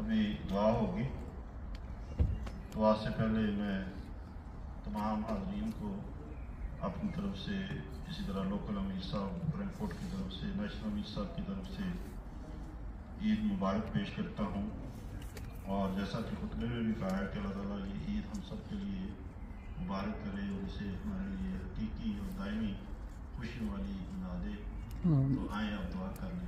अभी दुआ होगी। दुआ से पहले मैं तमाम हाज़रीन को अपनी तरफ से, इसी तरह लोकल अमीर साहब फ्रैंकफर्ट की तरफ से, नेशनल अमीर साहब की तरफ से ईद मुबारक पेश करता हूँ। और जैसा कि खुतबे में भी कहा है कि अल्लाह ताला ये ईद हम सब के लिए मुबारक करे और इसे हमारे लिए हकीकी और दायमी खुशी वाली ईद बना दे। तो आए आप दुआ कर लें।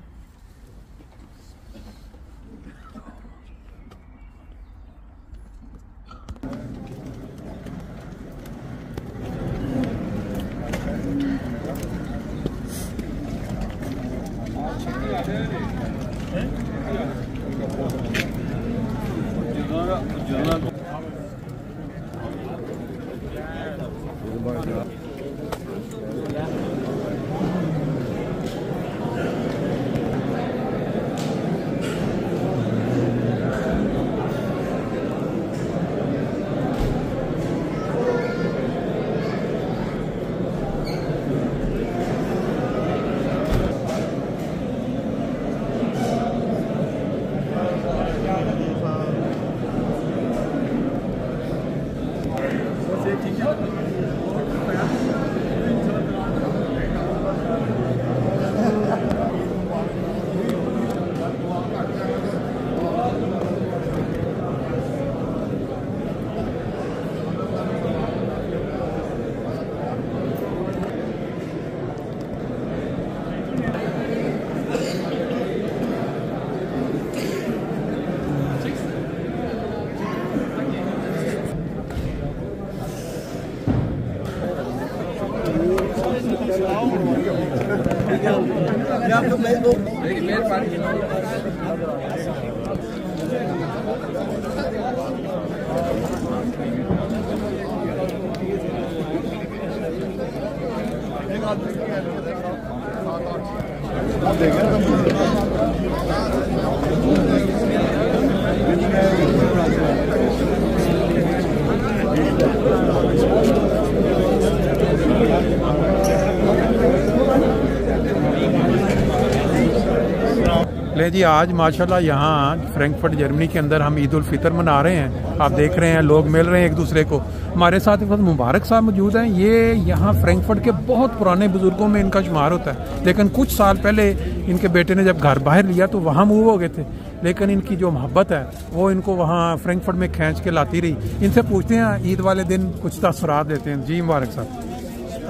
ले जी, आज माशाल्लाह यहाँ फ्रैंकफर्ट जर्मनी के अंदर हम ईद उल फितर मना रहे हैं। आप देख रहे हैं लोग मिल रहे हैं एक दूसरे को। हमारे साथ एक वक्त मुबारक साहब मौजूद हैं। ये यहाँ फ्रैंकफर्ट के बहुत पुराने बुजुर्गों में इनका शुमार होता है, लेकिन कुछ साल पहले इनके बेटे ने जब घर बाहर लिया तो वहाँ मूव हो गए थे, लेकिन इनकी जो मोहब्बत है वो इनको वहाँ फ्रैंकफर्ट में खींच के लाती रही। इनसे पूछते हैं ईद वाले दिन कुछ तासुरात देते हैं। जी मुबारक साहब।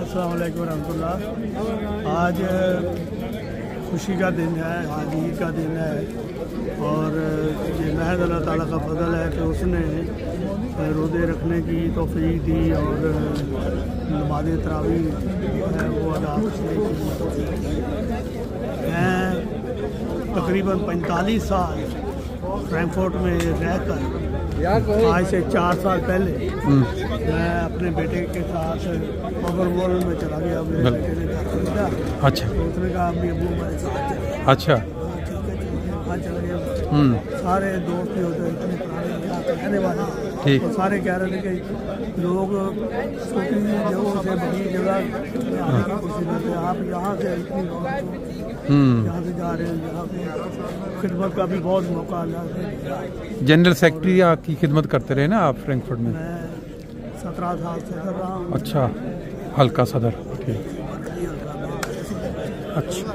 अस्सलाम वालेकुम रहमतुल्लाह। आज खुशी का दिन है, आज ईद का दिन है और ये महज अल्लाह ताला का फजल है कि उसने रोज़े रखने की तौफीक दी और नमाज़ तरावी है वो अदा करने की तौफीक दी। मैं तकरीबन 45 साल फ्रैंकफर्ट में रहकर आज से 4 साल पहले मैं अपने बेटे के साथ ओवरवॉल में चला गया। मेरे बेटे ने घर खरीदा। अच्छा। तो उसने कहा अम्मी अबू हमारे साथ चले। अच्छा। चला गया। सारे दोस्त भी होते इतने पुराने यहाँ के रहने वाले, तो सारे कह रहे थे कि लोग छोटी जगहों से बड़ी जगह आने की कोशिश करते हैं। आप यहाँ से इतनी यहाँ से जा रहे हैं, यहाँ पे खिदमत का भी बहुत मौका अल्लाह से। जनरल सेक्रेटरी की खिदमत करते रहे ना आप फ्रैंकफर्ट में? मैं 17 साल से कर रहा हूँ। अच्छा, हल्का सदर। ठीक। अच्छा।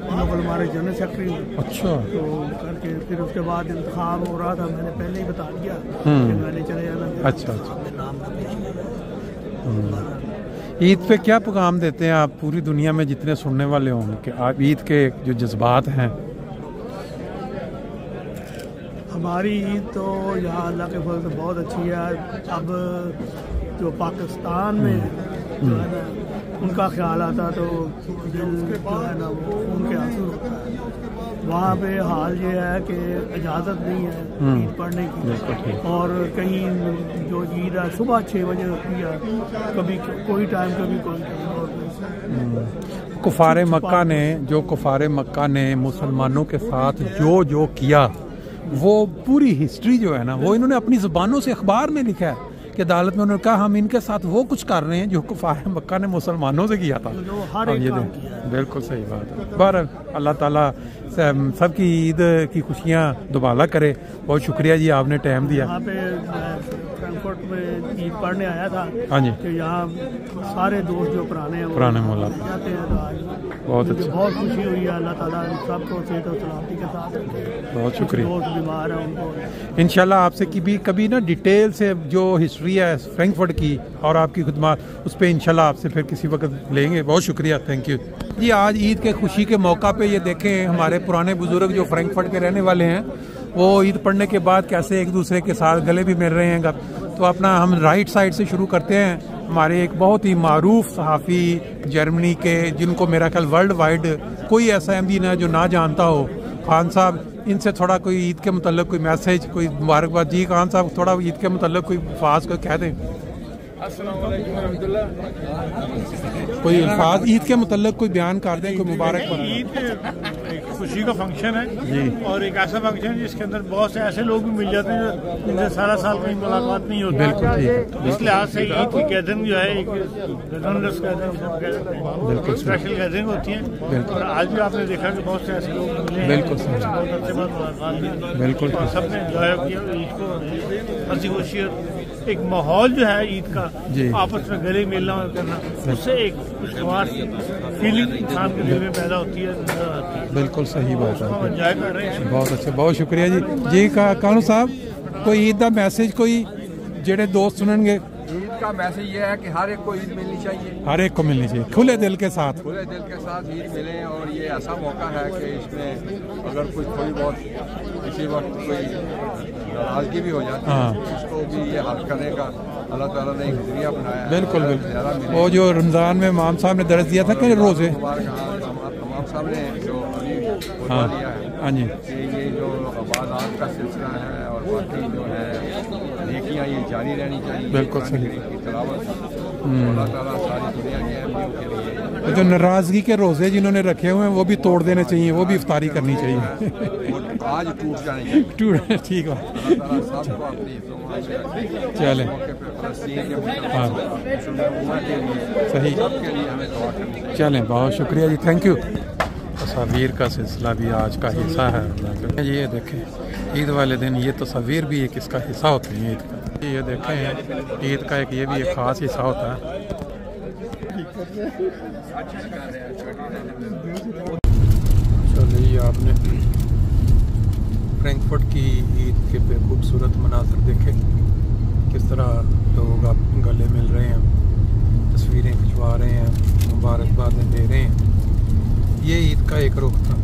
और हमारे जनरल सेक्रेटरी। अच्छा। तो करके फिर उसके बाद इंतखाब हो रहा था, मैंने पहले ही बता दिया कि मैंने चले जाना। अच्छा। ईद पे क्या पैगाम देते हैं आप पूरी दुनिया में जितने सुनने वाले होंगे कि आप ईद के जो जज्बात हैं? हमारी ईद तो यहाँ अल्लाह के फजल से बहुत अच्छी है। अब जो पाकिस्तान में जो है ना उनका ख्याल आता तो दिल जो है ना वो उनके आंसू होता है। वहाँ पे हाल ये है कि इजाज़त नहीं है ईद पढ़ने की, और कहीं जो ईद है सुबह 6 बजे होती है, कभी कोई टाइम कभी कोई टाइम। और कुफारे मक्का ने मुसलमानों के साथ जो किया, वो पूरी हिस्ट्री जो है ना, वो इन्होंने अपनी ज़ुबानों से अखबार में लिखा है कि अदालत में उन्होंने कहा हम इनके साथ वो कुछ कर रहे हैं जो कुफारे मक्का ने मुसलमानों से किया था। और ये बिल्कुल सही बात है। बहरहाल अल्लाह ताला सबकी ईद की खुशियाँ दुबाला करे। बहुत शुक्रिया जी, आपने टाइम दिया। यहाँ पे फ्रैंकफर्ट में ईद पढ़ने आया था। हाँ जी, कि यहाँ सारे दोस्त जो पुराने मुलाकात जाते हैं, तो आज बहुत अच्छा, बहुत खुशी हुई है। अल्लाह ताला सबको सेहत और सलामती के साथ रखे। बहुत शुक्रिया। दोस्त बीमार है उनको इंशाल्लाह आपसे कभी ना डिटेल से जो हिस्ट्री है फ्रैंकफर्ट की और आपकी खिदमत, उस पर इंशाल्लाह आपसे फिर किसी वक्त लेंगे। बहुत शुक्रिया, थैंक यू जी। आज ईद के खुशी के मौका पे ये देखें, हमारे पुराने बुजुर्ग जो फ्रैंकफर्ट के रहने वाले हैं, वो ईद पढ़ने के बाद कैसे एक दूसरे के साथ गले भी मिल रहे हैं। तो अपना हम राइट साइड से शुरू करते हैं। हमारे एक बहुत ही मारूफ सहाफ़ी जर्मनी के, जिनको मेरा ख्याल वर्ल्ड वाइड कोई ऐसा अहमदी ना जो ना जानता हो, खान साहब, इनसे थोड़ा कोई ईद के मुतल्लिक़ कोई मैसेज, कोई मुबारकबाद। जी खान साहब, थोड़ा ईद के मुतल्लिक़ कोई अल्फाज को कह दें। कोई अल्फाज ईद के मुतल्लिक़ कोई बयान कर दें, कोई मुबारक। ईद एक खुशी का फंक्शन है जी, और एक ऐसा फंक्शन है जिसके अंदर बहुत से ऐसे लोग भी मिल जाते हैं जिनसे सारा साल कहीं मुलाकात नहीं होती। बिल्कुल ठीक है। इस लिहाज से ईद की गैदरिंग जो है एक गैदरिंग स्पेशल गैदरिंग होती है। और आज भी आपने देखा कि बहुत से ऐसे लोग मिले, बिल्कुल सही, बहुत अच्छे बाद मुलाकात हुई, बिल्कुल और सबने एंजॉय किया ईद को, हंसी खुशी और एक माहौल जो है ईद का, आपस में गले मिलना और करना, उससे एक खुशगवार फीलिंग इंसान के दिल में पैदा होती है। बिल्कुल सही बात है, एंजॉय कर रहे हैं। बहुत अच्छे, बहुत शुक्रिया जी। जी कानू साहब, कोई ईद का मैसेज कोई जेड़े दोस्त सुनेंगे? ईद का मैसेज ये है कि हर एक को ईद मिलनी चाहिए, हर एक को मिलनी चाहिए, खुले दिल के साथ। खुले दिल के साथ ईद मिले। और ये ऐसा मौका है कि इसमें अगर कुछ थोड़ी बहुत किसी वक्त कोई नाराजगी भी हो जाती है, उसको भी ये हल करने का अल्लाह ताला ने एक जरिया बनाया है। बिल्कुल बिल्कुल। वो जो रमज़ान में इमाम साहब ने दर्ज दिया था कि रोज़े, इमाम साहब ने जो अभी दिया है, हाँ जी, ये जो इबादत का सिलसिला है और बाकी जो है नेकियां ये जारी रहनी चाहिए। बिल्कुल सही। की तिलावत अल्लाह ताला सारी दुनिया के अहमियों के लिए, जो नाराज़गी के रोज़े जिन्होंने रखे हुए हैं वो भी तोड़ देने चाहिए, वो भी इफ्तारी करनी चाहिए। आज टूट जाने चाहिए। ठीक है, सबको अपनी चले हाँ सही, सबके लिए हमें दुआ करनी चाहिए। चलें, बहुत शुक्रिया जी, थैंक यू। तस्वीर का सिलसिला भी आज का हिस्सा है। ये देखें, ईद वाले दिन ये तस्वीर भी एक इसका हिस्सा होती है ईद का। ये देखें, ईद का एक ये भी एक ख़ास हिस्सा होता है। चलिए, आपने फ्रैंकफर्ट की ईद के पे खूबसूरत मनाज़र देखे, किस तरह लोग आप गले मिल रहे हैं, तस्वीरें खिंचवा रहे हैं, मुबारकबादें दे रहे हैं। ये ईद का एक रुख था।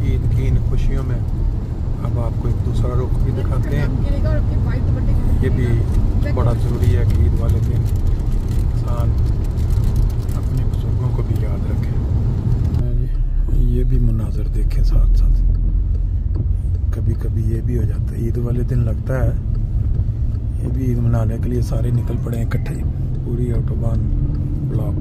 ईद की इन खुशियों में अब आपको एक दूसरा रुख भी दिखाते हैं। ये भी बड़ा ज़रूरी है कि ईद वाले दिन इंसान अपने बुजुर्गों को भी याद रखे। ये भी मनाज़र देखें साथ साथ। कभी कभी ये भी हो जाता है, ईद वाले दिन लगता है ये भी ईद मनाने के लिए सारे निकल पड़े हैं इकट्ठे, पूरी ऑटोबान ब्लॉक।